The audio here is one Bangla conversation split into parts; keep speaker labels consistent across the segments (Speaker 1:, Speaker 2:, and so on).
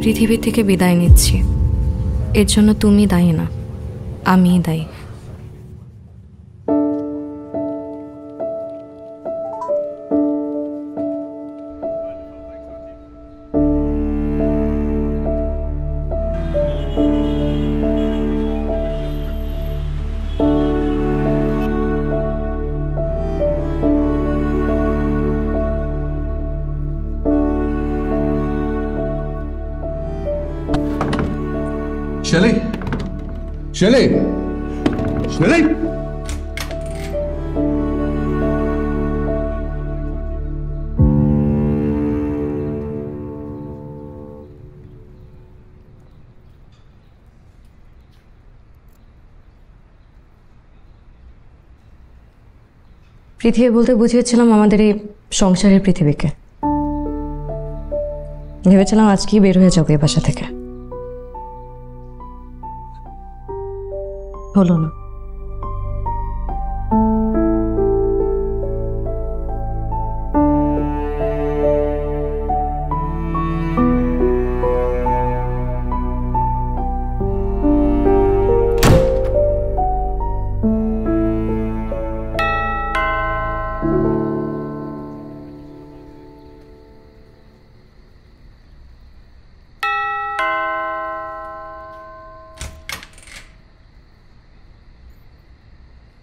Speaker 1: পৃথিবী থেকে বিদায় নিচ্ছি। এর জন্য তুমি দায়ী না, আমিই দায়ী।
Speaker 2: Shelly? Shelly? Shelly?
Speaker 1: পৃথিবী বলতে বুঝিয়েছিলাম আমাদের এই সংসারের পৃথিবীকে। ভেবেছিলাম আজকেই বের হয়ে যাবো এ বাসা থেকে, হলো না।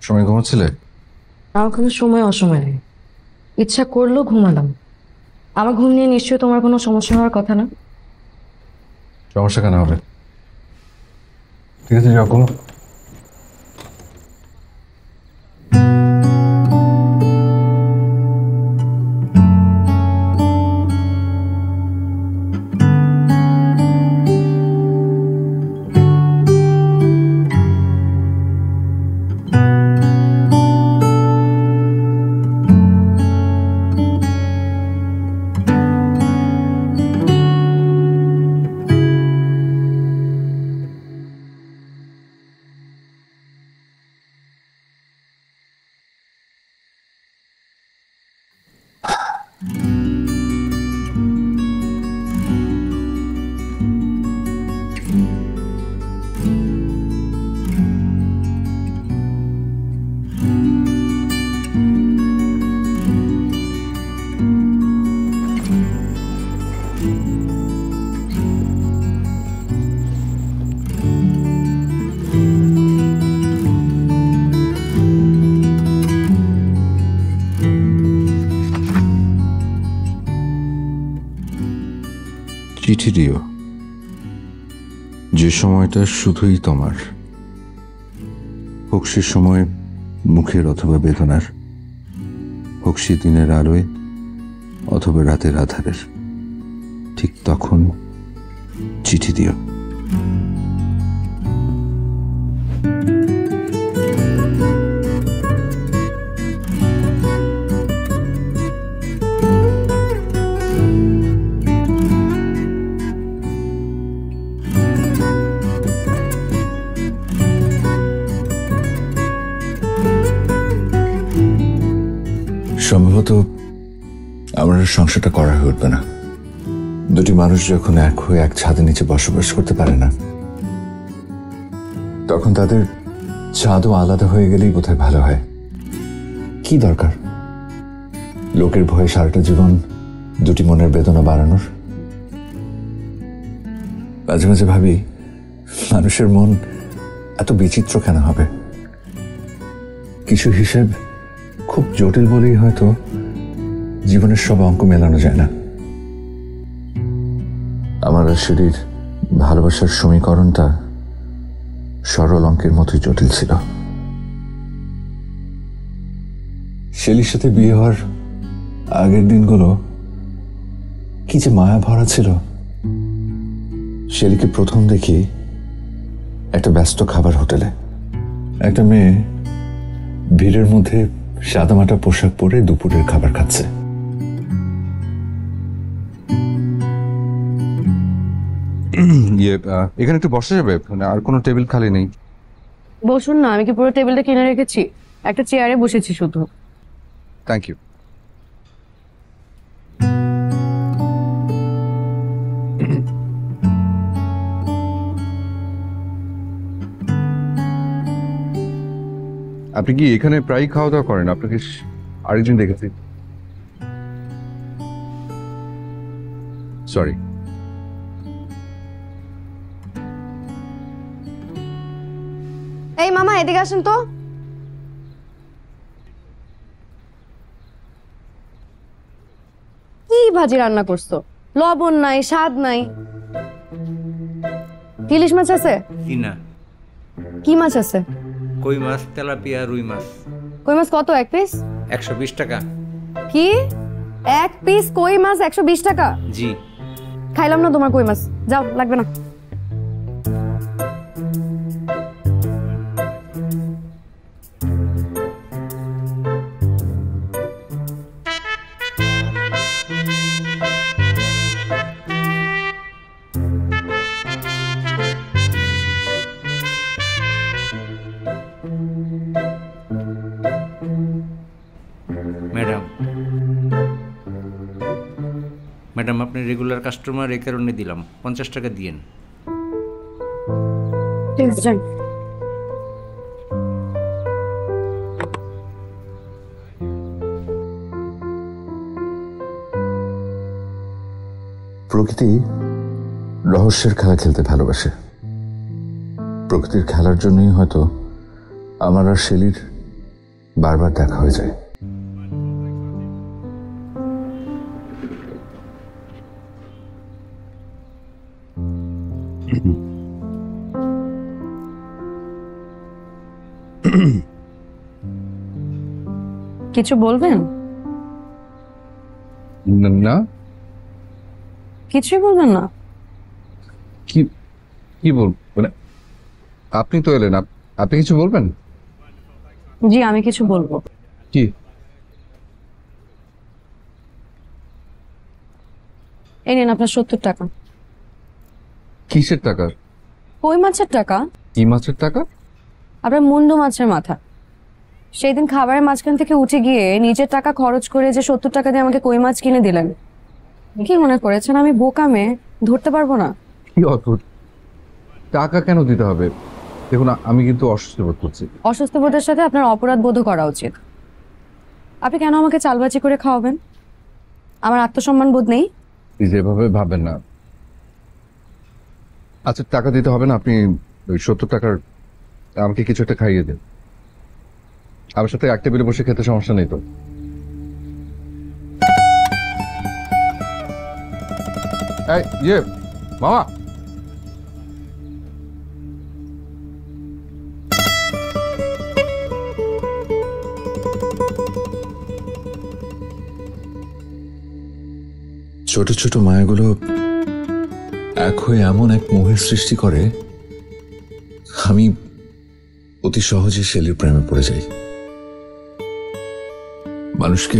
Speaker 2: সময় ঘুমাচ্ছিলে?
Speaker 1: আমার কোনো সময় অসময় নেই, ইচ্ছা করলেও ঘুমালাম। আমার ঘুম নিয়ে নিশ্চয়ই তোমার কোনো সমস্যা হওয়ার কথা না।
Speaker 2: সমস্যা কেন হবে? ঠিক আছে, যাও ঘুমো। চিঠি দিও, যে সময়টা শুধুই তোমার, হোক সে সময় মুখের অথবা বেদনার, হোক সে দিনের আলোয় অথবা রাতের আধারের, ঠিক তখন চিঠি দিও। সম্ভবত আমার সংসারটা করা হয়ে উঠবে না। দুটি মানুষ যখন এক হয়ে এক ছাদের নিচে বসবাস করতে পারে না, তখন তাদের ছাদও আলাদা হয়ে গেলেই বোধহয় ভালো হয়। কি দরকার লোকের ভয়ে সারাটা জীবন দুটি মনের বেদনা বাড়ানোর? মাঝে মাঝে ভাবি, মানুষের মন এত বিচিত্র কেন হবে? কিছু হিসেব খুব জটিল বলেই হয়তো জীবনের সব অঙ্ক মেলানো যায় না। আমার শরীর ভালোবাসার সমীকরণটা সরল অঙ্কের মতোই জটিল ছিল। শেলির সাথে বিয়ে হওয়ার আগের দিনগুলো কি যে মায়া ভরা ছিল। শেলিকে প্রথম দেখি একটা ব্যস্ত খাবার হোটেলে। একটা মেয়ে ভিড়ের মধ্যে সাদামাটা পোশাক পরে দুপুরের খাবার খাচ্ছে। এখানে একটু বসা যাবে? আর কোনো টেবিল খালি নেই।
Speaker 1: বসুন না, আমি কি পুরো টেবিলটা কিনে রেখেছি? একটা চেয়ারে বসেছি শুধু।
Speaker 2: Thank you.
Speaker 3: আপনি কি এখানে প্রায় খাওয়া দাওয়া করেন? আপনাকে আরেকজন দেখেছি। সরি।
Speaker 1: এই মামা এদিকে আসেন তো। কি ভাজি রান্না করছো? লবণ নাই, স্বাদ নাই। ইলিশ মাছ আছে?
Speaker 4: কি না,
Speaker 1: কি মাছ আছে?
Speaker 4: কই মাছ, তেলাপিয়া, রুই মাছ।
Speaker 1: কই মাছ কত এক পিস?
Speaker 4: 120 টাকা।
Speaker 1: কি এক পিস কই মাছ 120 টাকা?
Speaker 4: জি।
Speaker 1: খাইলাম না তোমার কই মাছ, যাও, লাগবে না।
Speaker 4: ম্যাডাম, ম্যাডাম আপনি রেগুলার কাস্টমার, এই কারণে দিলাম। 50 টাকা দিয়েন।
Speaker 1: ঠিক আছে, যান।
Speaker 2: প্রকৃতি রহস্যের খেলা খেলতে ভালোবাসে। প্রকৃতির খেলার জন্যই হয়তো আমার আর শেলির বারবার দেখা হয়ে যায়।
Speaker 1: কিছু বলবেন?
Speaker 3: না,
Speaker 1: কিছুই বলবেন না?
Speaker 3: কি কি বল মানে আপনি তো এলেন, আপনি কিছু বলবেন?
Speaker 1: জি, আমি কিছু বলবো।
Speaker 3: কি?
Speaker 1: এই নিন আপনার 70 টাকা।
Speaker 3: কিসের টাকা?
Speaker 1: কই মাছের টাকা।
Speaker 3: কি মাছের টাকা?
Speaker 1: আপনার মুন্ডু মাছের মাথা। সেই দিন খাবারের মাঝখান থেকে উঠে গিয়ে নিজের টাকা খরচ করে যে 70 টাকা দিয়ে আমাকে কই মাছ কিনে দিলেন, কি মনে করেছেন আমি বোকা মেয়ে, ধরতে পারবো না?
Speaker 3: কি অদ্ভুত, টাকা কেন দিতে হবে? দেখুন, আমি কিন্তু অসুস্থ বোধ করছি।
Speaker 1: অসুস্থ বোধের সাথে আপনার অপরাধ বোধও করা উচিত। আপনি কেন আমাকে চালবাজি করে খাওয়াবেন? আমার আত্মসম্মান বোধ নেই?
Speaker 3: প্লিজ এভাবে ভাবেন না। আচ্ছা, টাকা দিতে হবে না, আপনি ওই 70 টাকার আমাকে কিছু একটা খাইয়ে দেন। আমার সাথে এক টেবিলে বসে খেতে সমস্যা নেই তো? এই ইয়ে মামা,
Speaker 2: ছোট ছোট মায়াগুলো এক হয়ে এমন এক মোহের সৃষ্টি করে, আমি অতি সহজে শেলির প্রেমে পড়ে যাই। মানুষকে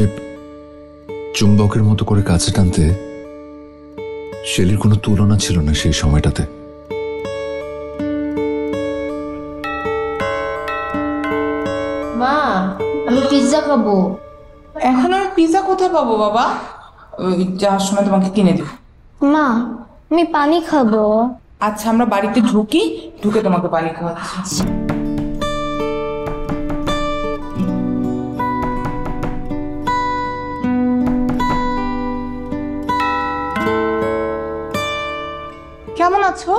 Speaker 2: চুম্বকের মতো করে কাছে টানতে শেলির কোনো তুলনা ছিল না সেই সময়টাতে।
Speaker 5: মা, আমি পিৎজা খাবো।
Speaker 6: এখন আমি পিৎজা কোথায় পাবো বাবা? ওই যাওয়ার সময় তোমাকে কিনে দেবো।
Speaker 5: মা, আমি পানি খাবো।
Speaker 6: আচ্ছা, আমরা বাড়িতে ঢুকে তোমাকে পানি খাওয়াচ্ছি। কেমন আছো?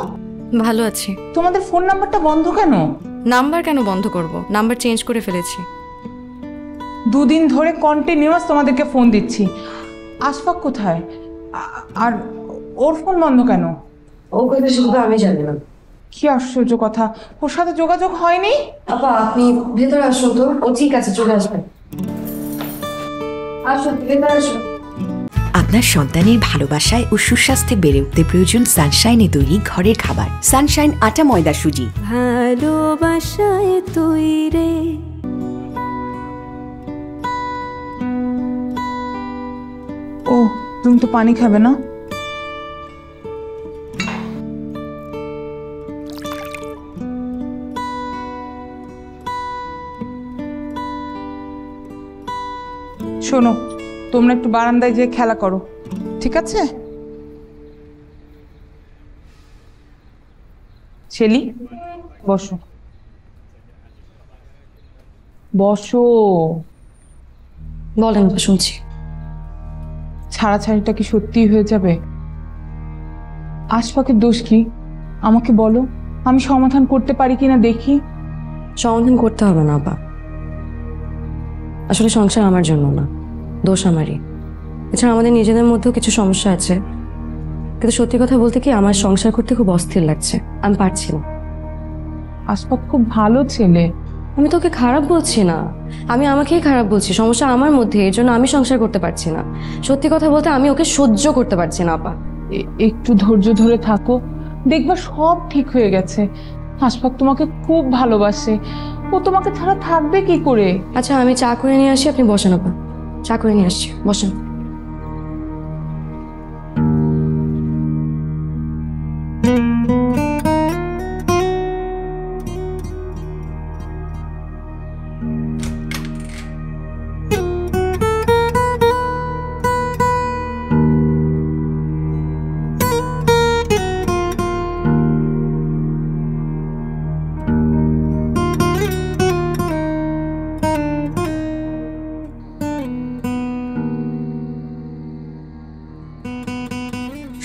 Speaker 1: ভালো আছি।
Speaker 6: তোমাদের ফোন নাম্বারটা বন্ধ কেন?
Speaker 1: নাম্বার কেন বন্ধ করব? নাম্বার চেঞ্জ করে ফেলেছি।
Speaker 6: 2 দিন ধরে কন্টিনিউয়াস তোমাদেরকে ফোন দিচ্ছি। আশফাক কোথায়? আর ওর ফোন বন্ধ কেন?
Speaker 1: ও কথা শুধু আমি জানি না।
Speaker 6: কি আশ্চর্য কথা, ওর সাথে যোগাযোগ হয়নি?
Speaker 1: আপা, আপনি ভেতরে আসুন তো। ও ঠিক আছে, চলে আসবেন। আসুন, ভেতরে আসুন।
Speaker 7: আপনার সন্তানের ভালোবাসায় ও সুস্বাস্থ্যে বেড়ে উঠতে প্রয়োজন সানশাইনে তৈরি ঘরের খাবার। সানশাইন আটা ময়দা সুজি।
Speaker 1: ভালোবাসায় তৈরি।
Speaker 6: ও, তুমি তো পানি খাবে না? শোনো, তোমরা একটু বারান্দায় যেয়ে খেলা করো, ঠিক আছে? শেলি, বসো। বসো।
Speaker 1: বলেন, শুনছি।
Speaker 6: ছাড়াছাড়িটা কি সত্যিই হয়ে যাবে? আশফাকের দোষ কি? আমাকে বলো, আমি সমাধান করতে পারি কিনা দেখি।
Speaker 1: সমাধান করতে হবে না আপা। আসলে সংসার আমার জন্য না, দোষ আমারই। এছাড়া আমাদের নিজেদের মধ্যেও কিছু সমস্যা আছে, কিন্তু সত্যি কথা বলতে কি আমার সংসার করতে খুব অস্থির লাগছে, আমি পারছি না।
Speaker 6: আশফাক খুব ভালো ছেলে।
Speaker 1: আমি তোকে খারাপ বলছি না, আমি আমাকেই খারাপ বলছি। সমস্যা আমার মধ্যে, এর জন্য আমি সংসার করতে পারছি না। সত্যি কথা বলতে আমি ওকে সহ্য করতে পারছি না আপা।
Speaker 6: একটু ধৈর্য ধরে থাকো, দেখবা সব ঠিক হয়ে গেছে। আশফাক তোমাকে খুব ভালোবাসে, ও তোমাকে ছাড়া থাকবে কি করে?
Speaker 1: আচ্ছা, আমি চা করে নিয়ে আসি, আপনি বসেন আপা। চা করে নিয়ে আসছি, বসেন।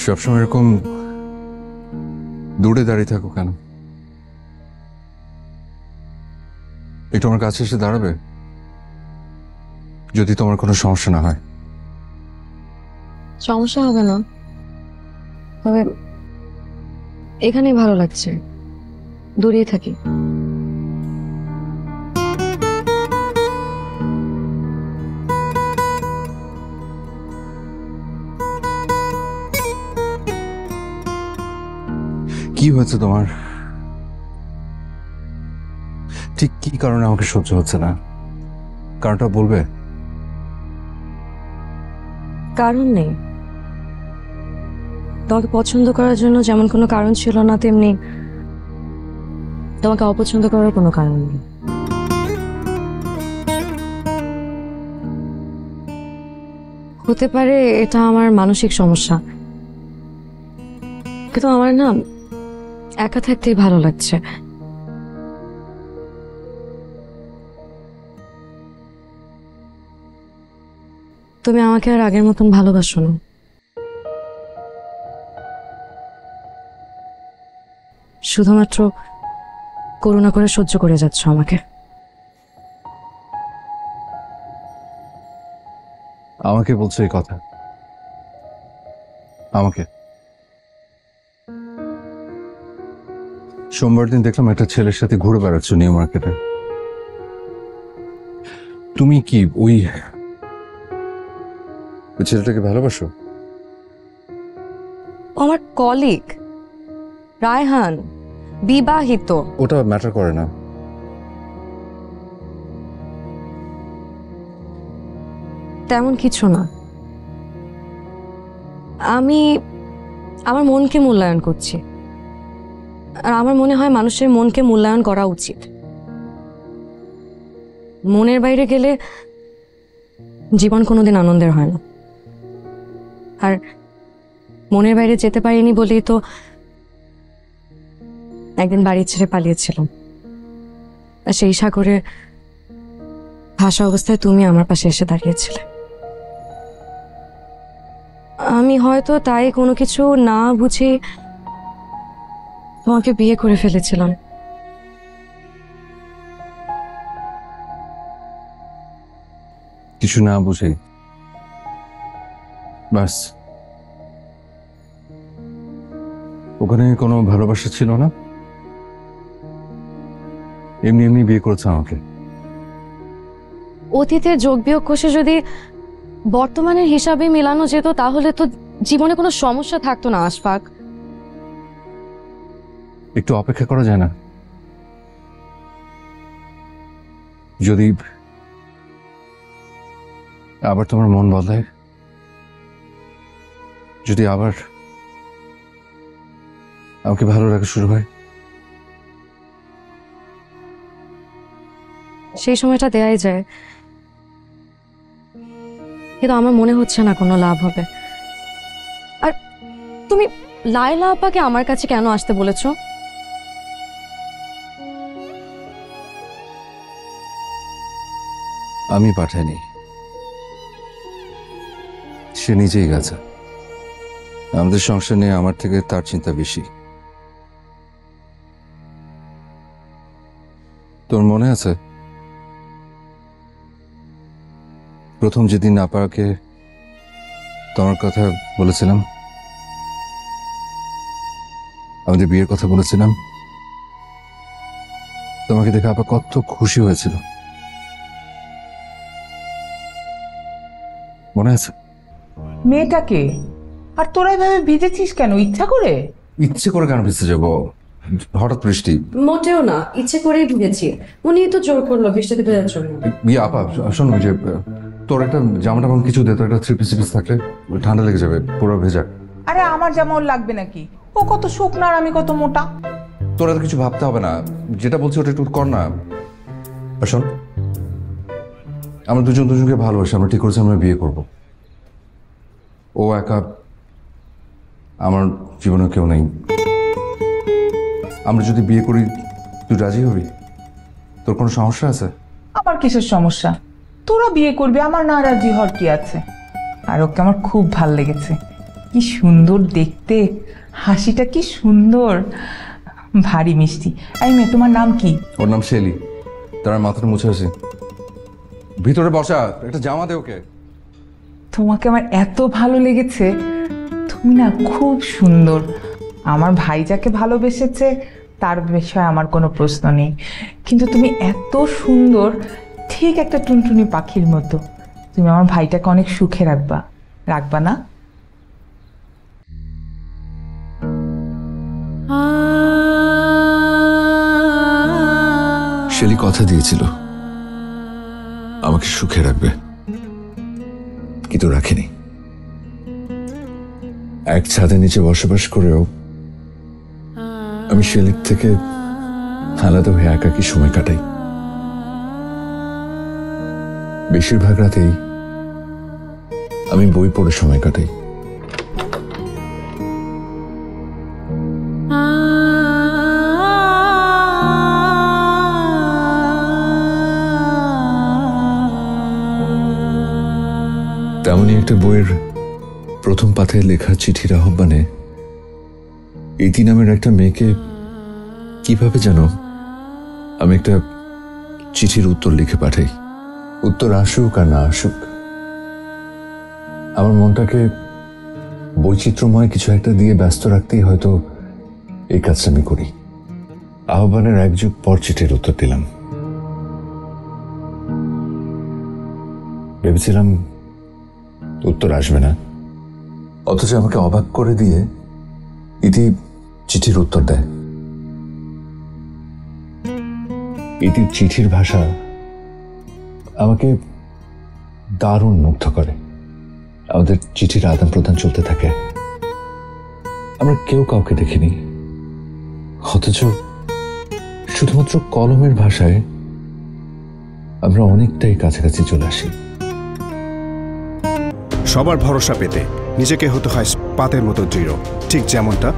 Speaker 2: সবসময় এরকম দূরে দাঁড়িয়ে থাকো কেন? একটু আমার কাছে এসে দাঁড়াবে, যদি তোমার কোনো সমস্যা না হয়।
Speaker 1: সমস্যা হবে না, তবে এখানেই ভালো লাগছে, দূরেই থাকি।
Speaker 2: কি হয়েছে তোমার? ঠিক কি কারণে আমাকে সহ্য হচ্ছে না? কারণটা বলবে?
Speaker 1: কারণ নেই, তোমাকে পছন্দ করার জন্য যেমন কোনো কারণ ছিল না, তেমনি তোমাকে অপছন্দ করার কোনো কারণ নেই। হতে পারে এটা আমার মানসিক সমস্যা, কিন্তু আমার না একা থাকতেই ভালো লাগছে। তুমি আমাকে আর আগের মতন ভালোবাসো না। শুধুমাত্র করুণা করে সহ্য করে যাচ্ছ আমাকে।
Speaker 2: আমাকে বলছো এই কথা? আমাকে? সোমবার দিন দেখলাম একটা ছেলের সাথে ঘুরে বেড়াচ্ছ নিউ মার্কেটে। তুমি কি ওই ছেলেটাকে ভালোবাসো?
Speaker 1: আমার কলিগ রায়হান বিবাহিত।
Speaker 2: ওটা ম্যাটার করে না।
Speaker 1: তেমন কিছু না, আমি আমার মনকে মূল্যায়ন করছি, আর আমার মনে হয় মানুষের মনকে মূল্যায়ন করা উচিত। মনের বাইরে গেলে জীবন কোনোদিন আনন্দের হয় না, আর মনের বাইরে যেতে পারিনি বলেই তো একদিন বাড়ি ছেড়ে পালিয়েছিলাম। আর সেই সাগরে ভাসা অবস্থায় তুমি আমার পাশে এসে দাঁড়িয়েছিলে। আমি হয়তো তাই কোনো কিছু না বুঝে তোমাকে বিয়ে করে ফেলেছিলাম।
Speaker 2: কিছু না বুঝে বাস? ওখানে কোনো ভালোবাসা ছিল না, এমনি এমনি বিয়ে করেছে আমাকে।
Speaker 1: অতীতের যোগ বিয়োগ কষে যদি বর্তমানের হিসাবে মেলানো যেত তাহলে তো জীবনে কোনো সমস্যা থাকতো না আশফাক।
Speaker 2: একটু অপেক্ষা করা যায় না? যদি আবার তোমার মন বদলায়, যদি আবার আমাকে ভালো লাগা শুরু হয়,
Speaker 1: সেই সময়টা দেয়াই যায়, কিন্তু আমার মনে হচ্ছে না কোনো লাভ হবে। আর তুমি লায়লা আপাকে আমার কাছে কেন আসতে বলেছো?
Speaker 2: আমি পাঠাইনি, সে নিজেই গেছে। আমাদের সংসার নিয়ে আমার থেকে তার চিন্তা বেশি। তোর মনে আছে প্রথম যেদিন আপাকে তোমার কথা বলেছিলাম, আমাদের বিয়ের কথা বলেছিলাম, তোমাকে দেখে আপা কত খুশি হয়েছিল মনে আছে?
Speaker 6: মেয়েটাকে আর তোরা এভাবে ভিজেছিস কেন, ইচ্ছা করে?
Speaker 2: ইচ্ছে করে কেন ভিজতে যাবো? হঠাৎ বৃষ্টি।
Speaker 1: মোটেও না, ইচ্ছে করেই ভিজেছি। উনি তো জোর করলো বৃষ্টিতে ভেজার জন্য।
Speaker 2: ইয়ে আপা শোনো, যে তোর একটা জামা টামা কিছু দে, তোর একটা থ্রি পিস থাকলে ঠান্ডা লেগে যাবে পুরো ভেজা।
Speaker 6: আরে আমার জামা ওর লাগবে নাকি? ও কত শুকনো আর আমি কত মোটা।
Speaker 2: তোর এত কিছু ভাবতে হবে না, যেটা বলছি ওটা একটু কর না। আর শোন, আমরা দুজনকে ভালোবাসি, আমরা ঠিক করেছি আমরা বিয়ে করব। ও একা, আমার জীবনে কেউ নেই। আমরা যদি বিয়ে করি তুই রাজি হবি? তোর কোনো সমস্যা আছে?
Speaker 6: আমার কিসের সমস্যা? তোরা বিয়ে করবি, আমার না রাজি হওয়ার কি আছে? আর ওকে আমার খুব ভাল লেগেছে, কি সুন্দর দেখতে, হাসিটা কি সুন্দর, ভারী মিষ্টি। এই মেয়ে, তোমার নাম কি?
Speaker 2: ওর নাম শেলি। তার মাথাটা মুছে আসি। ভিতরে বসা, একটা জামা দে ওকে।
Speaker 6: তোমাকে আমার এত ভালো লেগেছে, তুমি না খুব সুন্দর। আমার ভাই যাকে ভালোবেসেছে তার বিষয়ে আমার কোনো প্রশ্ন নেই, কিন্তু তুমি এত সুন্দর, ঠিক একটা টুনটুনি পাখির মতো। তুমি আমার ভাইটাকে অনেক সুখে রাখবা, রাখবা না?
Speaker 2: শেলি কথা দিয়েছিল আমাকে সুখে রাখবে, কিন্তু রাখেনি। এক ছাদের নিচে বসবাস করেও আমি শেলির থেকে আলাদা হয়ে একাকী সময় কাটাই। বেশিরভাগ রাতেই আমি বই পড়ে সময় কাটাই। তেমনই একটা বইয়ের প্রথম পাতায় লেখা চিঠির আহ্বানে ইতি নামের একটা মেয়েকে কিভাবে যেন আমি একটা চিঠির উত্তর লিখে পাঠাই। উত্তর আসুক আর না আসুক, আমার মনটাকে বৈচিত্র্যময় কিছু একটা দিয়ে ব্যস্ত রাখতেই হয়তো এই কাজটা আমি করি। আহ্বানের এক যুগ পর চিঠির উত্তর দিলাম। ভেবেছিলাম উত্তর আসবে না, অথচ আমাকে অবাক করে দিয়ে ইতি চিঠির উত্তর দেয়। ইতির চিঠির ভাষা আমাকে দারুণ মুগ্ধ করে। আমাদের চিঠির আদান প্রদান চলতে থাকে, আমরা কেউ কাউকে দেখিনি, অথচ শুধুমাত্র কলমের ভাষায় আমরা অনেকটাই কাছাকাছি চলে আসি।
Speaker 8: সবার ভরসা পেতে নিজেকে হতে হয় পাতের মতো দৃঢ়, ঠিক যেমনটা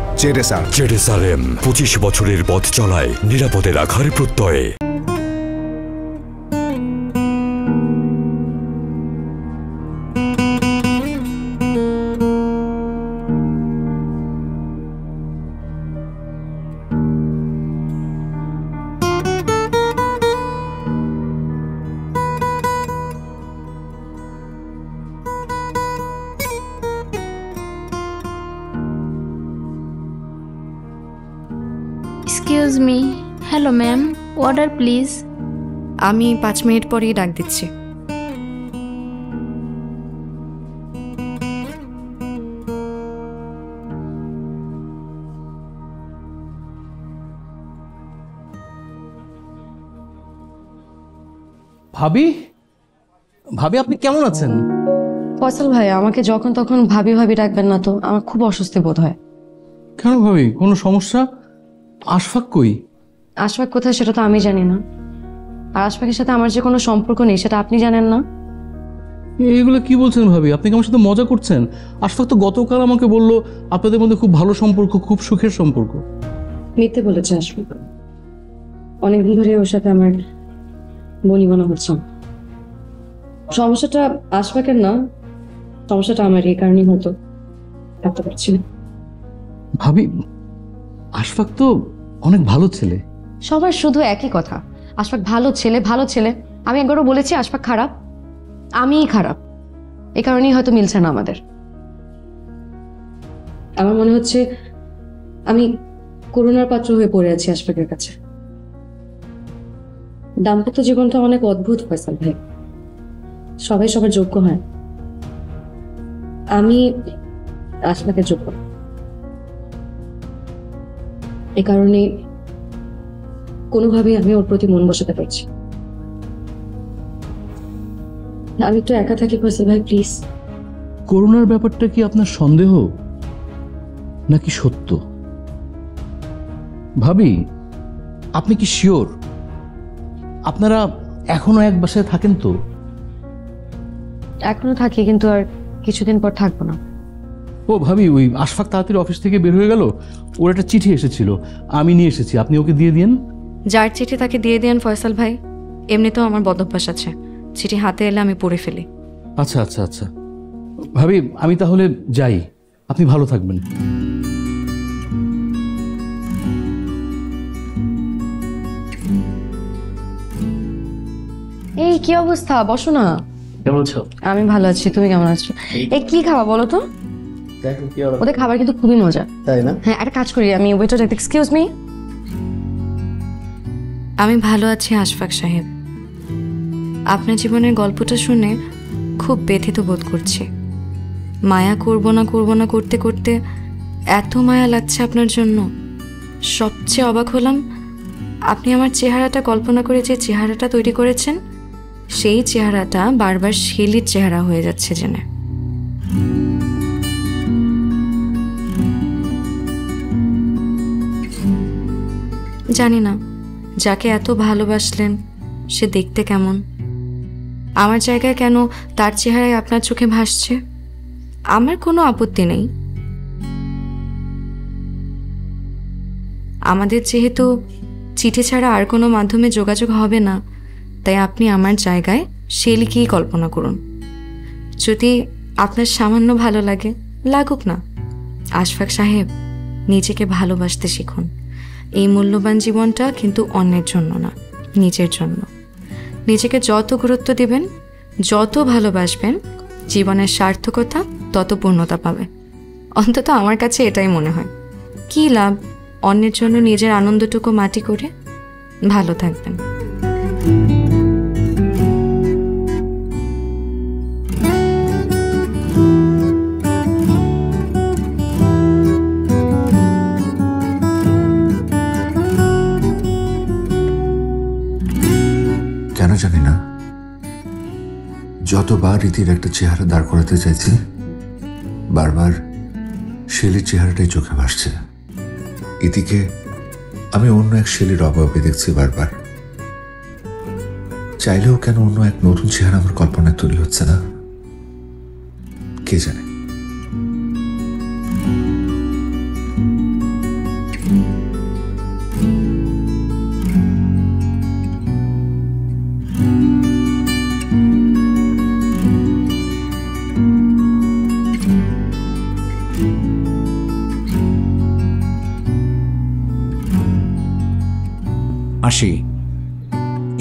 Speaker 9: জেরুসালেম 25 বছরের পথ চলায় নিরাপদে রাখার প্রত্যয়ে।
Speaker 5: Excuse me. Hello ma'am, order please.
Speaker 1: আমি 5 মিনিট পরেই ডাক দিচ্ছি।
Speaker 10: ভাবি, ভাবি আপনি কেমন আছেন?
Speaker 1: ফয়সাল ভাই, আমাকে যখন তখন ভাবি ভাবি ডাকবেন না তো, আমার খুব অস্বস্তি বোধ হয়।
Speaker 10: কেন ভাবি, কোনো সমস্যা? আশফাক কই?
Speaker 1: আশফাক কোথায় সেটা তো আমি জানি না, আর আশফাকের সাথে আমার যে কোনো সম্পর্ক নেই সেটা আপনি জানেন না।
Speaker 10: এগুলো কি বলছেন ভাবি? আপনি কি আমার সাথে মজা করছেন? আশফাক তো গতকাল আমাকে বললো আপনাদের মধ্যে খুব ভালো সম্পর্ক, খুব সুখের সম্পর্ক।
Speaker 1: মিথ্যে বলেছে আশফাক, অনেকদিন ধরে ওর সাথে আমার বনিবনা হচ্ছে। সমস্যাটা আশফাকের না, সমস্যাটা আমার, এই কারণেই হতো থাকতে পারছি না।
Speaker 10: ভাবি, আশফাক তো অনেক ভালো ছেলে।
Speaker 1: সবার শুধু একই কথা, আশফাক ভালো ছেলে ভালো ছেলে। আমি একবারও বলেছি আশফাক খারাপ? আমিই খারাপ, এই কারণেই হয়তো মিলছে না আমাদের। আমার মনে হচ্ছে আমি করুণার পাত্র হয়ে পড়ে আছি আশফাকের কাছে। দাম্পত্য জীবনটা অনেক অদ্ভুত ফয়সাল ভাই, সবাই সবার যোগ্য হয়, আমি আশফাকের যোগ্য। এ কারণে কোনোভাবেই আমি ওর প্রতি মন বসাতে পারছি। আমি একটু একা থাকি ফয়সাল ভাই, প্লিজ।
Speaker 10: করুণার ব্যাপারটা কি আপনার সন্দেহ নাকি সত্য? ভাবি, আপনি কি শিওর আপনারা এখনো এক বাসায় থাকেন? তো
Speaker 1: এখনো থাকি, কিন্তু আর কিছুদিন পর থাকবো না।
Speaker 10: ও ভাবি, ওই আশফাক তাড়াতাড়ি অফিস থেকে বের হয়ে গেল, ওর একটা চিঠি এসেছিল, আমি নিয়ে এসেছি, আপনি ওকে দিয়ে দিন।
Speaker 1: যার চিঠি তাকে দিয়ে দেন ফয়সাল ভাই, এমনিতেও আমার বদভ্যাস আছে, চিঠি হাতে এলে আমি পড়ে ফেলি।
Speaker 10: আচ্ছা আচ্ছা আচ্ছা ভাবি, আমি তাহলে যাই, আপনি ভালো থাকবেন।
Speaker 1: এই কি অবস্থা, বসো না।
Speaker 11: কেমন আছো?
Speaker 1: আমি ভালো আছি, তুমি কেমন আছো? এই কি খাওয়া বলো তো? ওদের খাবার কিন্তু খুবই মজা,
Speaker 11: তাই না?
Speaker 1: হ্যাঁ, একটা কাজ করি, আমি ওয়েটার, এক্সকিউজ মি। আমি ভালো আছি আশফাক সাহেব, আপনার জীবনের গল্পটা শুনে খুব ব্যথিত বোধ করছি। মায়া করব না করতে করতে এত মায়া লাগছে আপনার জন্য। সবচেয়ে অবাক হলাম, আপনি আমার চেহারাটা কল্পনা করে যে চেহারাটা তৈরি করেছেন, সেই চেহারাটা বারবার শেলির চেহারা হয়ে যাচ্ছে জেনে। জানি না যাকে এত ভালোবাসলেন সে দেখতে কেমন, আমার জায়গায় কেন তার চেহারায় আপনার চোখে ভাসছে। আমার কোনো আপত্তি নেই, আমাদের যেহেতু চিঠি ছাড়া আর কোনো মাধ্যমে যোগাযোগ হবে না, তাই আপনি আমার জায়গায় শেলিকেই কল্পনা করুন। যদি আপনার সামান্য ভালো লাগে, লাগুক না। আশফাক সাহেব, নিজেকে ভালোবাসতে শিখুন। এই মূল্যবান জীবনটা কিন্তু অন্যের জন্য না, নিজের জন্য। নিজেকে যত গুরুত্ব দিবেন, যত ভালোবাসবেন, জীবনের সার্থকতা তত পূর্ণতা পাবে। অন্তত আমার কাছে এটাই মনে হয়। কী লাভ অন্যের জন্য নিজের আনন্দটুকু মাটি করে? ভালো থাকবেন।
Speaker 2: কেন জানি না, যতবার রীতির একটা চেহারা দাঁড় করাতে চাইছি, বারবার শেলির চেহারাটাই চোখে ভাসছে। ইতিকে আমি অন্য এক শেলির অভাবে দেখছি বারবার। চাইলেও কেন অন্য এক নতুন চেহারা আমার কল্পনায় তৈরি হচ্ছে না, কে জানে।
Speaker 4: আসি,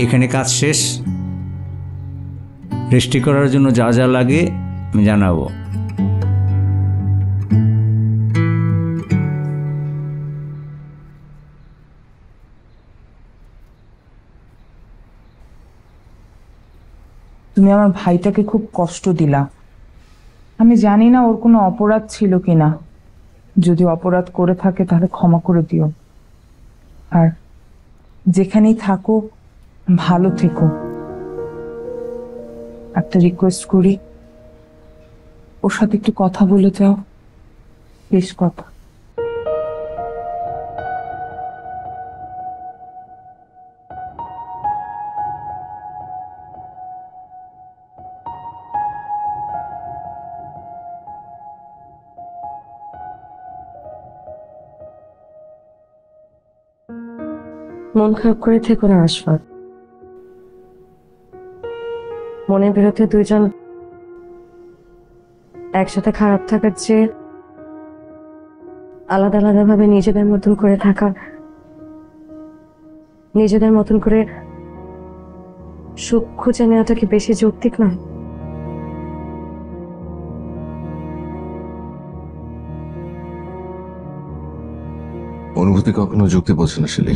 Speaker 4: এখানে কাজ শেষ। রেজিস্ট্রি করার জন্য যা যা লাগে আমি জানাবো।
Speaker 6: তুমি আমার ভাইটাকে খুব কষ্ট দিলা। আমি জানি না ওর কোনো অপরাধ ছিল কিনা, যদি অপরাধ করে থাকে তাহলে ক্ষমা করে দিও। আর যেখানেই থাকো ভালো থেকো। একটা রিকোয়েস্ট করি, ওর সাথে একটু কথা বলে যাও, বেশ কথা।
Speaker 1: মন খারাপ করে থেকো না আশফাক, মনের বিরুদ্ধে দুইজন একসাথে খারাপ থাকার চেয়ে আলাদা আলাদা ভাবে নিজেদের মতন করে থাকা, নিজেদের মতন করে সুখ খুঁজে নেওয়াটা কি বেশি যৌক্তিক নয়?
Speaker 2: অনুভূতি কখনো যুক্তি বোঝে না শিলি।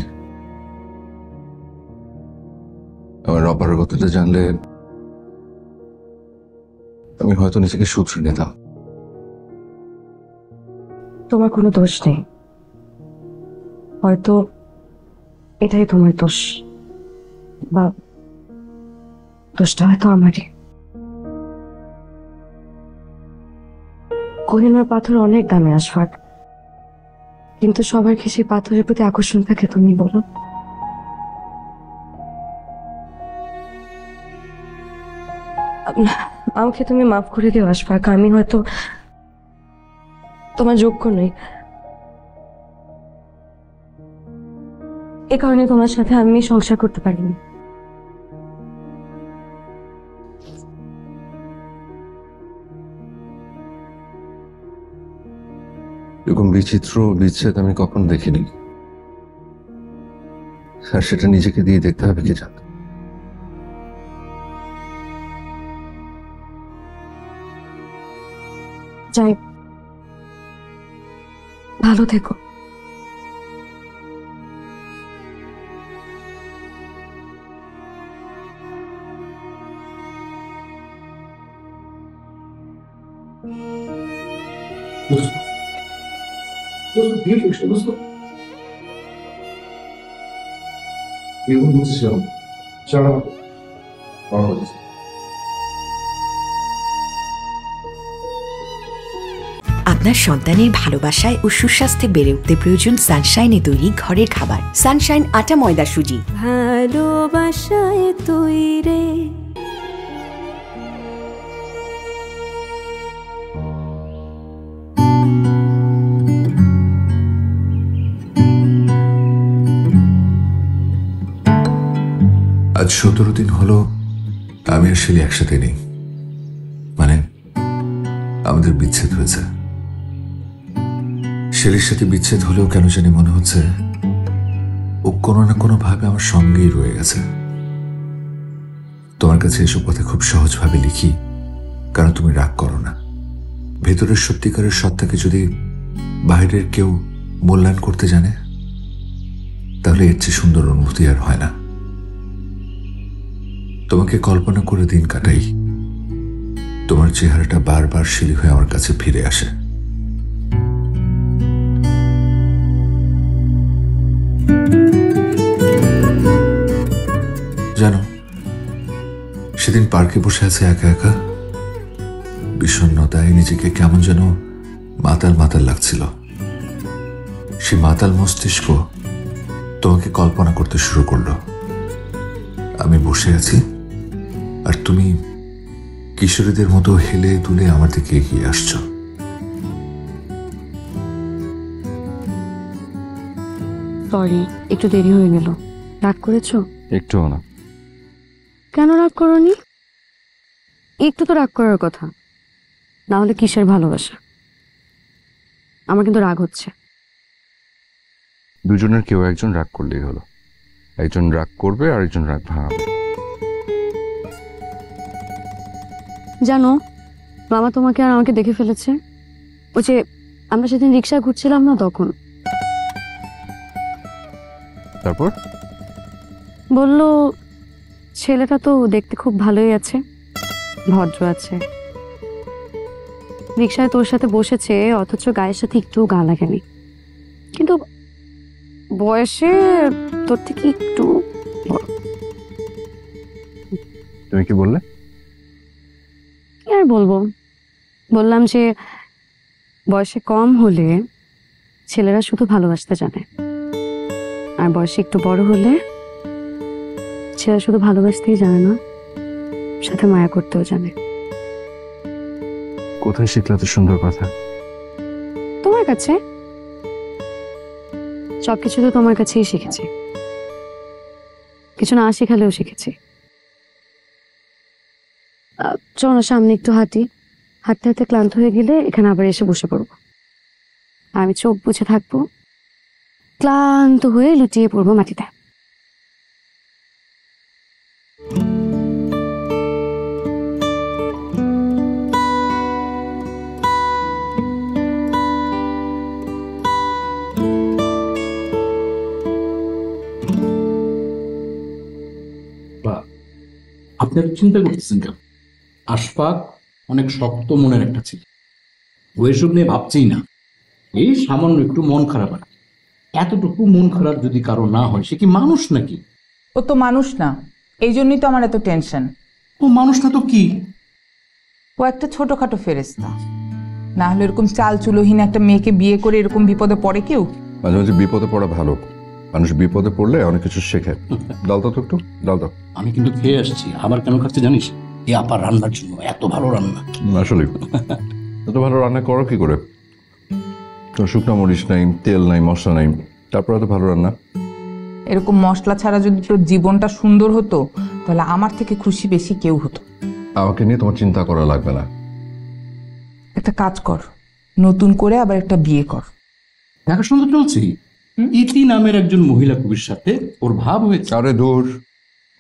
Speaker 2: আমার অপারগতাটা জানলে আমি হয়তো নিজেকে শুধরে নিতাম।
Speaker 1: তোমার কোনো দোষ নেই, হয়তো এটাই তোমার দোষ, বা দোষটা হয়তো আমারই। কোহিনূর পাথর অনেক দামি আশফাক, কিন্তু সবার কি সেই পাথরের প্রতি আকর্ষণ থাকে তুমি বলো? আমাকে তুমি মাফ করে দিও আশফাক, আমি হয়তো তোমার যোগ্য নই, এ কারণে তোমার সাথে আমি সংসার করতে পারিনি।
Speaker 2: এরকম বিচিত্র বিচ্ছেদ আমি কখনো দেখিনি, আর সেটা নিজেকে দিয়ে দেখতে হবে কি জান।
Speaker 1: যাই, ভালো থেকো।
Speaker 7: আপনার সন্তানের ভালোবাসায় ও সুস্বাস্থ্যে বেড়ে উঠতে প্রয়োজন সানশাইনে তৈরি ঘরের খাবার। সানশাইন আটা ময়দা সুজি।
Speaker 11: ভালোবাসায় তৈরি।
Speaker 2: আজ 17 দিন হলো আমি আর শিলি একসাথে নেই, মানে আমাদের বিচ্ছেদ হয়েছে। শিলির সাথে বিচ্ছেদ হলেও কেন জানি মনে হচ্ছে ও কোনো না কোনো ভাবে আমার সঙ্গেই রয়ে গেছে। তোমার কাছে এসব কথা খুব সহজভাবে লিখি কারণ তুমি রাগ করো না। ভেতরের সত্যিকারের সত্তাকে যদি বাইরের কেউ মূল্যায়ন করতে জানে তাহলে এর চেয়ে সুন্দর অনুভূতি আর হয় না। তোমাকে কল্পনা করে দিন কাটাই, তোমার চেহারাটা বারবার শিলি হয়ে আমার কাছে ফিরে আসে। জানো, সেদিন পার্কে বসে আছে একা একা, বিষণ্ণতায় নিজেকে কেমন যেন মাতাল মাতাল লাগছিল। সে মাতাল মস্তিষ্ক তোমাকে কল্পনা করতে শুরু করলো। আমি বসে আছি আর তুমি কিশোরীদের মতো হেলে দুলে আমার দিকে এগিয়ে আসছো।
Speaker 1: সরি, একটু দেরি হয়ে গেল। রাগ করেছো?
Speaker 3: একটুও না।
Speaker 1: কেন রাগ করোনি? একটু তো রাগ করার কথা, না হলে কিসের ভালোবাসা? আমার কিন্তু রাগ হচ্ছে।
Speaker 3: দুজনের কেউ একজন রাগ করলেই হলো, একজন রাগ করবে আর একজন রাগ ভাঙাবে।
Speaker 1: জানো, মামা তোমাকে আর আমাকে দেখে ফেলেছে। ওই যে আমরা সেদিন রিক্সায় ঘুরছিলাম না, তখন
Speaker 3: তারপর
Speaker 1: বলল ছেলেটা তো দেখতে খুব ভালোই আছে, ভদ্র আছে, রিক্সায় তোর সাথে বসেছে অথচ গায়ের সাথে একটু গা লাগেনি, কিন্তু বয়সে তোর থেকে একটু বড়।
Speaker 3: তুমি কি বললে?
Speaker 1: কি আর বলবো, বললাম যে বয়সে কম হলে ছেলেরা শুধু ভালোবাসতে জানে, আর বয়সে একটু বড় হলে ছেলেরা শুধু ভালোবাসতেই জানে না, সাথে মায়া করতেও জানে।
Speaker 3: কোথায় শিখলে তো সুন্দর কথা?
Speaker 1: তোমার কাছে। সবকিছু তো তোমার কাছেই শিখেছি, কিছু না শেখালেও শিখেছি। চল না সামনে একটু হাঁটি, হাঁটতে হাঁটতে ক্লান্ত হয়ে গেলে এখানে আবার এসে বসে পড়বো। আমি চোখ বুঝে থাকবো, ক্লান্ত হয়ে লুটিয়ে পড়বো মাটিতে।
Speaker 10: আপনি আর চিন্তা করতেছেন কেন? আশফাক অনেক শক্ত মনের একটা ছিল, ও এসব নিয়ে ভাবছেই না। এই সামান্য একটু মন খারাপ আর এতটুকু মন খারাপ যদি কারো না হয়, সে কি মানুষ নাকি?
Speaker 6: ও তো মানুষ না, এই জন্যই তো আমার এত টেনশন।
Speaker 10: ও মানুষ না তো কি?
Speaker 6: ও একটা ছোটখাটো ফেরেশতা, না হলে এরকম চাল চুলোহীন একটা মেয়েকে বিয়ে করে এরকম বিপদে পড়ে কেউ?
Speaker 3: মাঝে মাঝে বিপদে পড়া ভালো, মানুষ বিপদে পড়লে অনেক কিছু শেখে। ডাল তো একটু ডাল দাও।
Speaker 10: আমি কিন্তু খেয়ে আসছি, আবার কেন খাচ্ছে জানিস? এই আপার রান্নার জন্য, এত ভালো রান্না।
Speaker 3: আসলে এত ভালো রান্না করো কি করে? তো শুকনো মরিচ নাই, তেল নাই, মশলা নাই, তারপর এত ভালো রান্না।
Speaker 6: এরকম মশলা ছাড়া যদি তোর জীবনটা সুন্দর হতো, তাহলে আমার থেকে খুশি বেশি কেউ হতো।
Speaker 3: আমাকে নিয়ে তোমার চিন্তা করা লাগবে না।
Speaker 6: একটা কাজ কর, নতুন করে আবার একটা বিয়ে কর।
Speaker 10: দেখাশোনা তো চলছে। ইতি নামের একজন মহিলা কবির সাথে ওর ভাব হয়েছে।
Speaker 3: আরে দূর,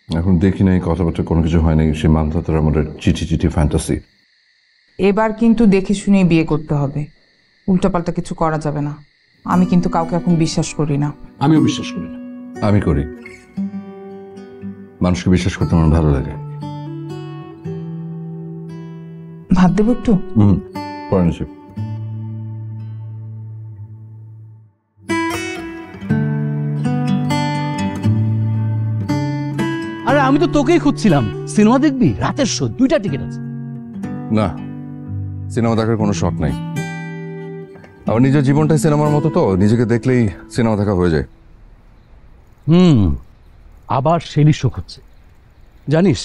Speaker 3: এখন দেখি নাই, কথাবার্তা কোনো কিছু হয় নাই। সে মানতার আমাদের চিঠি চিঠি ফ্যান্টাসি।
Speaker 6: এবার কিন্তু দেখে শুনেই বিয়ে করতে হবে, উল্টাপাল্টা কিছু করা যাবে না। আমি কিন্তু কাউকে এখন বিশ্বাস করি না।
Speaker 10: আমিও বিশ্বাস করি না।
Speaker 3: আমি করি, মানুষকে বিশ্বাস করতে আমার ভালো লাগে।
Speaker 6: ভাত দেবো একটু?
Speaker 3: পরে নিচ্ছি।
Speaker 10: আরে আমি তো তোকেই খুঁজছিলাম। সিনেমা দেখবি? রাতের শো, 2টা টিকিট আছে।
Speaker 3: না, সিনেমা দেখার কোনো শখ নাই। আমার নিজের জীবনটাই সিনেমার মতো, তো নিজেকে দেখলেই সিনেমা দেখা হয়ে যায়।
Speaker 10: আবার শেলির শোক হচ্ছে। জানিস,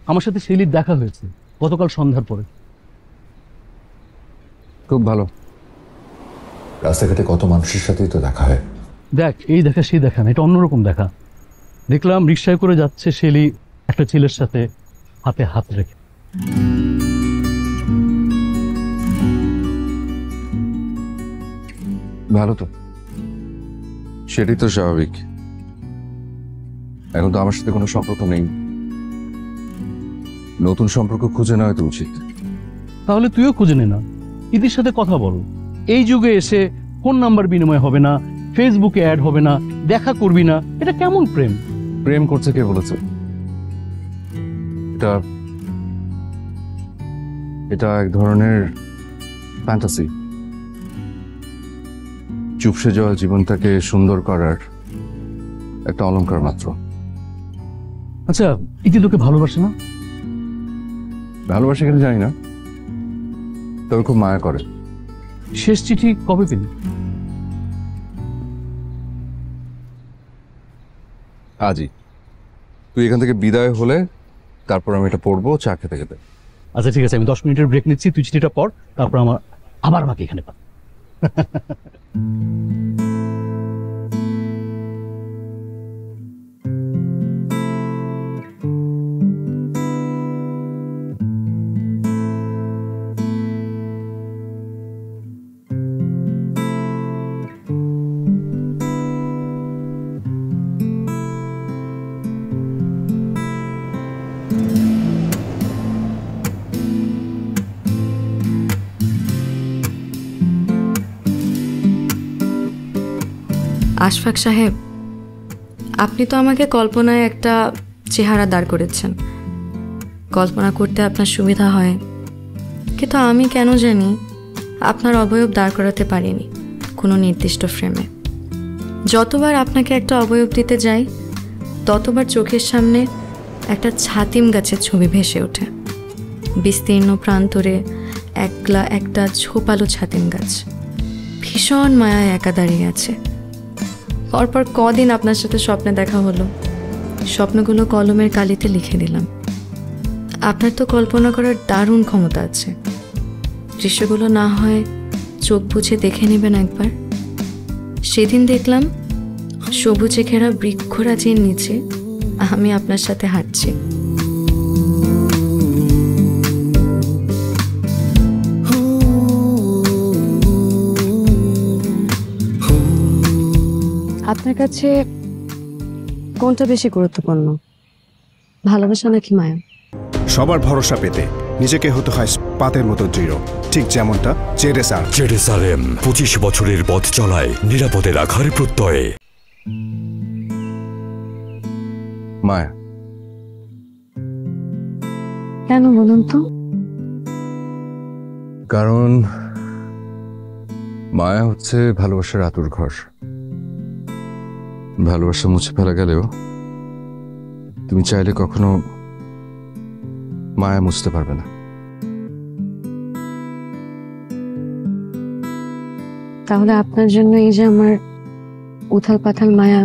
Speaker 10: আমার সাথে শেলির দেখা হয়েছে গতকাল সন্ধ্যার পরে।
Speaker 3: খুব ভালো। রাস্তাঘাটে কত মানুষের সাথেই তো দেখা হয়।
Speaker 10: দেখ, এই দেখা সেই দেখা না, এটা অন্যরকম দেখা। দেখলাম রিক্সায় করে যাচ্ছে শেলি একটা ছেলের সাথে হাতে হাত রেখে।
Speaker 3: ভালো তো, সেটাই তো স্বাভাবিক। এখন তো আমার সাথে কোনো সম্পর্ক নেই, নতুন সম্পর্ক খুঁজে নেওয়া তো উচিত।
Speaker 10: তাহলে তুইও খুঁজে নে না, ইতির সাথে কথা বল। এই যুগে এসে ফোন নাম্বার বিনিময় হবে না, ফেসবুকে অ্যাড হবে না, দেখা করবি না, এটা কেমন প্রেম?
Speaker 3: প্রেম করছে কে বলেছে? এটা এটা এক ধরনের ফ্যান্টাসি, চুপসে যাওয়া জীবনটাকে সুন্দর করার একটা অলংকার মাত্র।
Speaker 10: আচ্ছা, ইতি তোকে ভালোবাসে না?
Speaker 3: ভালোবাসে কিনা জানি না, তবে খুব মায়া করে।
Speaker 10: শেষ চিঠি কবে পেলি?
Speaker 3: আজই। তুই এখান থেকে বিদায় হলে তারপর আমি এটা পড়বো চা খেতে খেতে।
Speaker 10: আচ্ছা ঠিক আছে, আমি 10 মিনিটের ব্রেক নিচ্ছি, তুই চিঠিটা পড়, তারপর আবার আমাকে এখানে পা।
Speaker 1: আশফাক সাহেব, আপনি তো আমাকে কল্পনায় একটা চেহারা দাঁড় করেছেন। কল্পনা করতে আপনার সুবিধা হয়, কিন্তু আমি কেন জানি আপনার অবয়ব দাঁড় করাতে পারিনি কোনো নির্দিষ্ট ফ্রেমে। যতবার আপনাকে একটা অবয়ব দিতে যাই, ততবার চোখের সামনে একটা ছাতিম গাছের ছবি ভেসে ওঠে। বিস্তীর্ণ প্রান্তরে একলা একটা ঝোপালো ছাতিম গাছ ভীষণ মায়ায় একা দাঁড়িয়ে আছে। পরপর কদিন আপনার সাথে স্বপ্নে দেখা হলো, স্বপ্নগুলো কলমের কালিতে লিখে দিলাম। আপনার তো কল্পনা করার দারুণ ক্ষমতা আছে। দৃশ্যগুলো না হয় চোখ বুঝে দেখে নেবেন একবার। সেদিন দেখলাম সবুজে ঘেরা বৃক্ষরাজির নিচে আমি আপনার সাথে হাঁটছি। কাছে কোনটা বেশি গুরুত্বপূর্ণ, ভালোবাসা নাকি মায়া?
Speaker 8: সবার ভরসা পেতে নিজেকে হতে হয় পাতের মতো দৃঢ়, ঠিক যেমনটা জেডএসআর।
Speaker 9: জেডএসআরএম 25 বছরের পথ চলায় নিরাপদে রাখার প্রত্যয়ে।
Speaker 3: মায়া,
Speaker 1: কেন বলুন তো?
Speaker 3: কারণ মায়া হচ্ছে ভালোবাসার আতুর ঘর। ভালোবাসা মুছে ফেলা গেলেও তুমি চাইলে কখনো মায়া মুছতে পারবে না।
Speaker 1: তাহলে আপনার জন্য এই যে আমার উথাল পাথাল মায়া,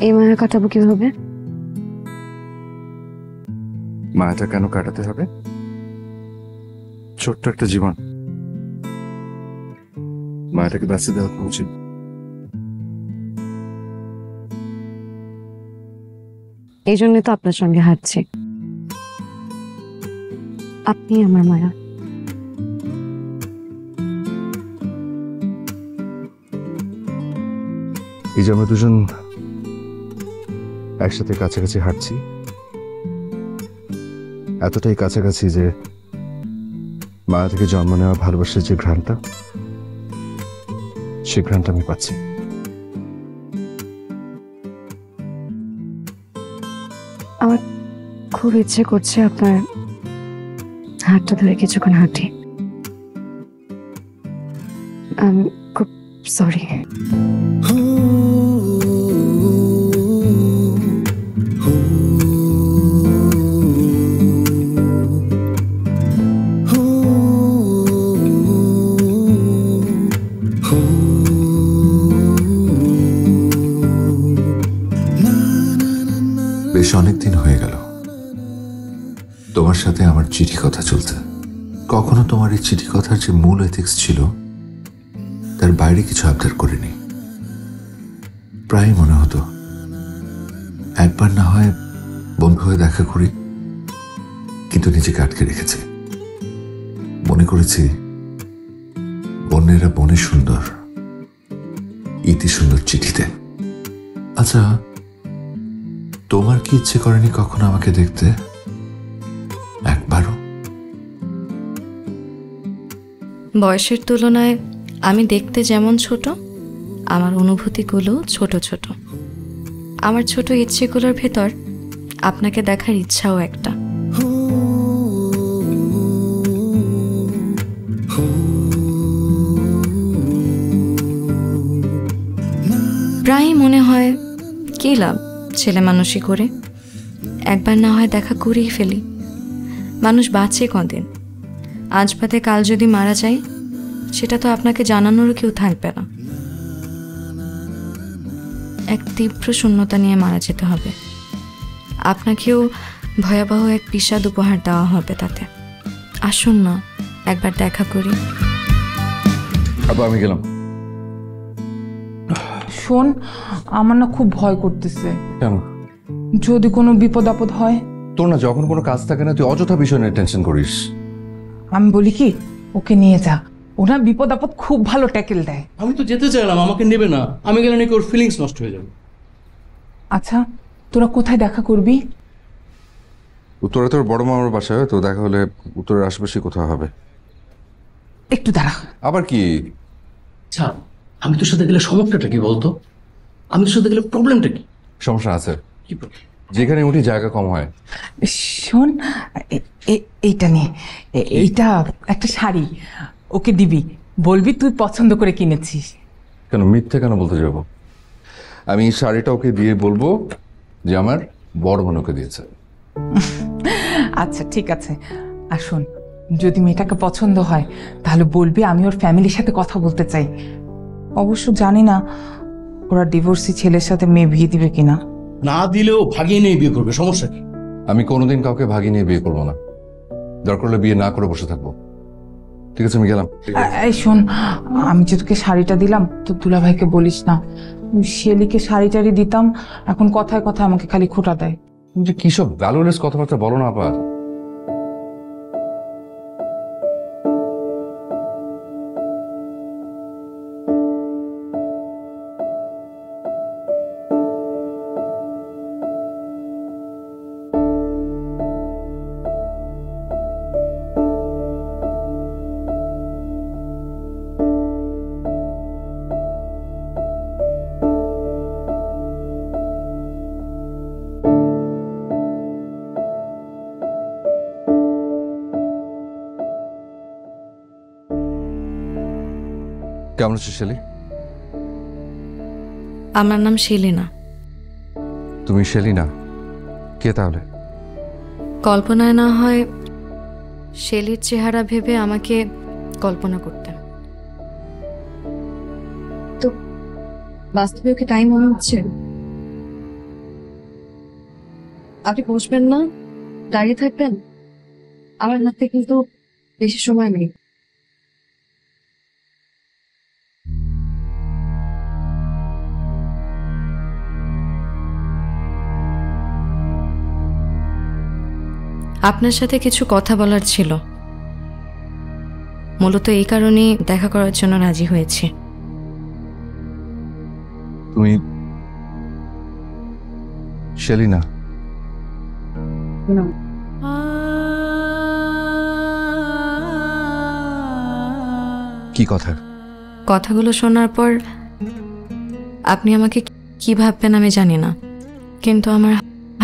Speaker 1: এই মায়া কাটাবো কিভাবে?
Speaker 3: মায়াটা কেন কাটাতে হবে? ছোট্ট একটা জীবন, মায়াটাকে বাঁচিয়ে দেওয়া উচিত।
Speaker 1: এই জন্য তো আপনার সঙ্গে হাঁটছি। আপনি আমার মায়া।
Speaker 3: এই যে আমরা দুজন একসাথে কাছাকাছি হাঁটছি, এতটাই কাছাকাছি যে মায়া থেকে জন্ম নেওয়া ভালোবাসার যে ঘ্রাণটা, সে ঘ্রাণটা আমি পাচ্ছি।
Speaker 1: আমার খুব ইচ্ছে করছে আপনার হাতটা ধরে কিছুক্ষণ হাঁটি। খুব সরি।
Speaker 2: বেশ অনেকদিন হয়ে গেল তোমার সাথে আমার চিঠি কথা চলতে। কখনো তোমার এই চিঠি কথার যে মূল এথিক্স ছিল তার বাইরে কিছু আবদার করিনি। প্রায় মনে হতো একবার না হয় বন্ধু হয়ে দেখা করি, কিন্তু নিজেকে আটকে রেখেছি। মনে করেছি বন্যেরা বনে সুন্দর, ইতি সুন্দর চিঠিতে। আচ্ছা, তোমার কি ইচ্ছে করেনি কখনো আমাকে দেখতে একবারও?
Speaker 12: বয়সের তুলনায় আমি দেখতে যেমন ছোট, আমার অনুভূতিগুলো ছোট ছোট। আমার ছোট ইচ্ছেগুলোর ভেতর আপনাকে দেখার ইচ্ছাও একটা। প্রায়ই মনে হয় কি লাভ ছেলে মানুষই করে, একবার না হয় দেখা করেই ফেলি। মানুষ বাঁচে কদিন, আজ বাদে কাল যদি মারা যায় সেটা তো আপনাকে জানানোরও কেউ থাকবে না। এক তীব্র শূন্যতা নিয়ে মারা যেতে হবে, আপনাকেও ভয়াবহ এক বিষাদ উপহার দেওয়া হবে তাতে। আসুন না একবার দেখা করি।
Speaker 3: আবার আমি গেলাম।
Speaker 6: শোন, আমার না খুব ভয় করতেছে।
Speaker 3: কেন?
Speaker 6: যদি কোনো বিপদ আপদ হয়।
Speaker 3: তোর না যখন কোনো কাজ থাকে না তুই অযথা বিষয় নিয়ে টেনশন করিস।
Speaker 6: আমি বলি কি, ওকে নিয়ে যা, ওরা বিপদ আপদ খুব ভালো ট্যাকেল দেয়।
Speaker 10: আমি তো যেতে চাইলাম, আমাকে নেবে না। আমি গেলে নাকি ওর ফিলিংস নষ্ট হয়ে যাবে।
Speaker 6: আচ্ছা, তোরা কোথায় দেখা করবি?
Speaker 3: উত্তরে তোর বড় মামার বাসায়, তো দেখা হলে উত্তরের আশেপাশে কোথাও হবে।
Speaker 6: একটু দাঁড়া।
Speaker 3: আবার কি?
Speaker 10: আচ্ছা, আমি তোর সাথে গেলে সমস্যাটা কি বলতো? আমি তোর সাথে গেলে প্রবলেমটা কি?
Speaker 3: সমস্যা আছে,
Speaker 10: কি প্রবলেম?
Speaker 3: যেখানে উঠি জায়গা কম হয়।
Speaker 6: শোন, এইটা নিয়ে, এইটা একটা শাড়ি ওকে দিবি, বলবি তুই পছন্দ করে কিনেছিস।
Speaker 3: কেন মিথ্যে কেন বলতে যাব? আমি এই শাড়িটা ওকে দিয়ে বলবো যে আমার বড় বোন ওকে দিয়েছে।
Speaker 6: আচ্ছা ঠিক আছে। আর শোন, যদি মেয়েটাকে পছন্দ হয় তাহলে বলবি আমি ওর ফ্যামিলির সাথে কথা বলতে চাই। অবশ্য জানি না ওরা ডিভোর্সি ছেলের সাথে মেয়ে বিয়ে দিবে কিনা।
Speaker 10: না দিলেও ভাগিয়ে নিয়ে বিয়ে করবে, সমস্যা কি?
Speaker 3: আমি কোনোদিন কাউকে ভাগিয়ে নিয়ে বিয়ে করবো না, দরকার হলে বিয়ে না করে বসে থাকবো। ঠিক আছে, আমি গেলাম।
Speaker 6: এই শোন, আমি যে তোকে শাড়িটা দিলাম তো দুলাভাইকে বলিস না। শেলিকে শাড়ি টাড়ি দিতাম, এখন কথায় কথায় আমাকে খালি খোঁটা দেয়।
Speaker 3: তুমি যে কিসব ভ্যালুলেস কথাবার্তা বলো না আবার। কেমন আছো শেলি?
Speaker 12: আমার নাম সেলিনা।
Speaker 3: তুমি শেলি না, কে তাহলে?
Speaker 12: কল্পনায় না হয় শেলির চেহারা ভেবে আমাকে কল্পনা করতেন।
Speaker 1: তো বাস্তবে ওকে টাইম মনে হচ্ছে? আপনি বসবেন না, দাঁড়িয়ে থাকবেন? আমার হাতে কিন্তু বেশি সময় নেই।
Speaker 12: আপনার সাথে কিছু কথা বলার ছিল, মূলত এই কারণেই দেখা করার জন্য রাজি হয়েছি।
Speaker 3: তুমি শেলি না? কি কথা?
Speaker 12: কথাগুলো শোনার পর আপনি আমাকে কি ভাববেন আমি জানি না, কিন্তু আমার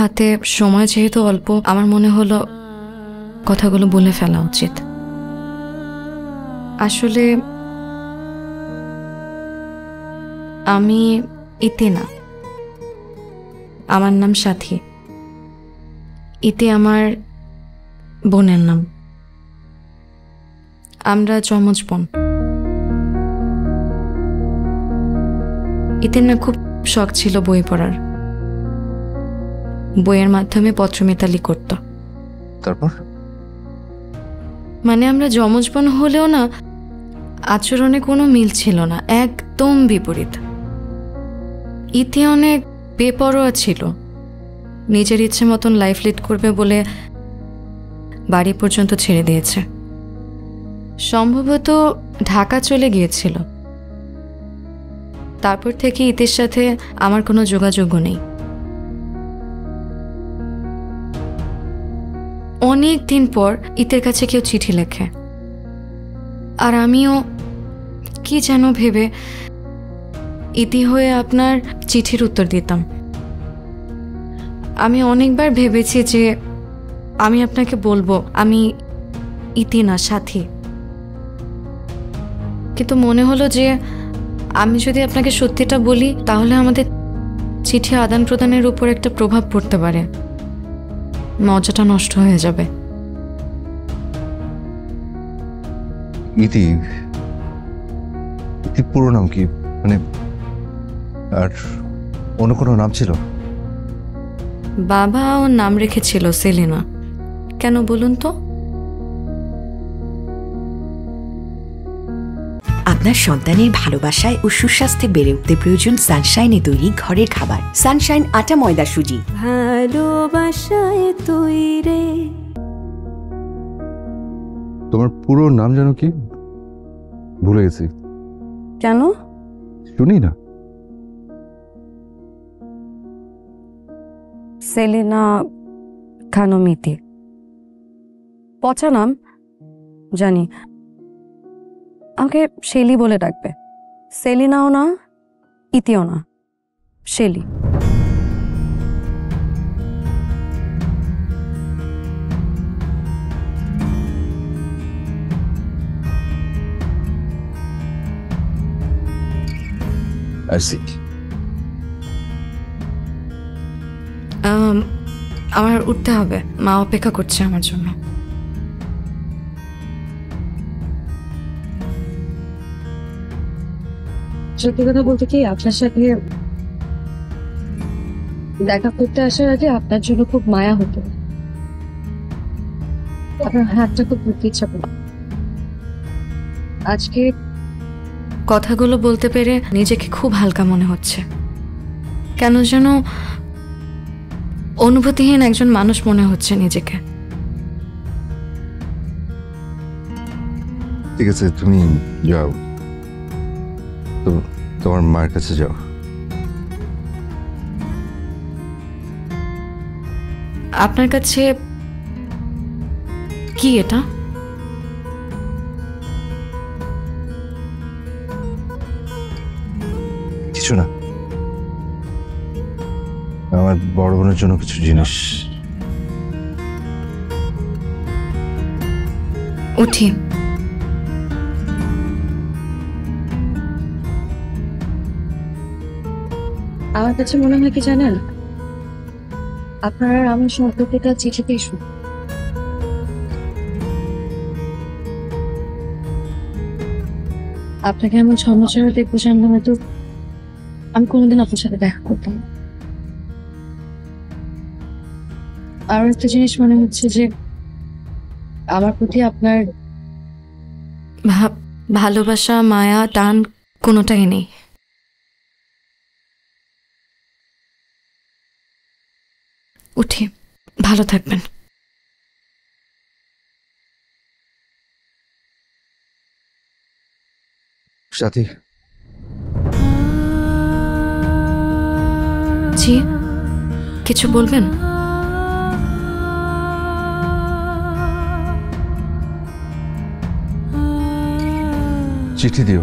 Speaker 12: হাতে সময় যেহেতু অল্প, আমার মনে হলো কথাগুলো বলে ফেলা উচিত। আসলে আমি ইতি না, আমার নাম সাথী। ইতি আমার বোনের নাম। আমরা যমজ বোন। ইতির না খুব শখ ছিল বই পড়ার, বইয়ের মাধ্যমে পত্রমিতালি করত।
Speaker 3: তারপর
Speaker 12: মানে আমরা যমজ বোন হলেও না আচরণে কোনো মিল ছিল না, একদম বিপরীত। ইতি অনেক বেপরোয়া ছিল, নিজের ইচ্ছে মতন লাইফ লিড করবে বলে বাড়ি পর্যন্ত ছেড়ে দিয়েছে। সম্ভবত ঢাকা চলে গিয়েছিল। তারপর থেকে ইতির সাথে আমার কোনো যোগাযোগও নেই। অনেক দিন পর ইতের কাছে কেউ চিঠি লেখে, আর আমিও কি যেন ভেবে ইতি হয়ে আপনার চিঠির উত্তর দিতাম। আমি অনেকবার ভেবেছি যে আমি আপনাকে বলবো আমি ইতি না, সাথী, কিন্তু মনে হলো যে আমি যদি আপনাকে সত্যিটা বলি তাহলে আমাদের চিঠি আদান প্রদানের উপর একটা প্রভাব পড়তে পারে, মজাটা নষ্ট হয়ে যাবে।
Speaker 3: ইতি পুরো নাম কি? মানে আর অন্য কোনো নাম ছিল?
Speaker 12: বাবা ওর নাম রেখেছিল সেলিনা। কেন বলুন তো?
Speaker 7: আপনার সন্তানের ভালোবাসায় ও সুস্বাস্থ্যে বেড়ে উঠতে প্রয়োজন সানশাইনে তৈরি ঘরের খাবার। সানশাইন আটা ময়দা সুজি।
Speaker 11: ভালোবাসায় তৈরি।
Speaker 3: তোমার পুরো নাম জানো কি? ভুলে গেছি।
Speaker 1: কেন?
Speaker 3: শুনি না।
Speaker 1: সেলিনা খানম ইতি। পচা নাম জানি, আমাকে শেলি বলে ডাকবে। সেলিনাও না, ইতিও না, শেলি।
Speaker 12: আমার উঠতে হবে, মা অপেক্ষা করছে আমার জন্য।
Speaker 1: সত্যি কথা বলতে কি, আপনার সাথে দেখা করতে আসার আগে আপনার জন্য খুব মায়া হতো, আপনার হাতটা খুব ধরতে ইচ্ছা করত। আজকে
Speaker 12: কথাগুলো বলতে পেরে নিজেকে খুব হালকা মনে হচ্ছে। কেন যেন অনুভূতিহীন একজন মানুষ মনে হচ্ছে নিজেকে।
Speaker 3: ঠিক আছে, তুমি যাও, তো তোমার মায়ের কাছে যাও।
Speaker 12: আপনার কাছে কি এটা?
Speaker 3: কিছু না, আমার বড় বোনের জন্য কিছু জিনিস।
Speaker 12: উঠি।
Speaker 1: আমার কাছে মনে হয় কি জানেন, আপনার আর আমার সম্পর্কটা চিঠিতেই শুরু। আপনাকে এমন সমস্যার দেখবো জানলাম হয়তো আমি কোনোদিন আপনার সাথে দেখা করতাম না। আর একটা জিনিস মনে হচ্ছে যে আমার প্রতি আপনার
Speaker 12: ভালোবাসা, মায়া, টান কোনোটাই নেই। উঠি, ভালো থাকবেন।
Speaker 3: সাথী,
Speaker 12: জি, কিছু বলবেন?
Speaker 3: চিঠি দিও।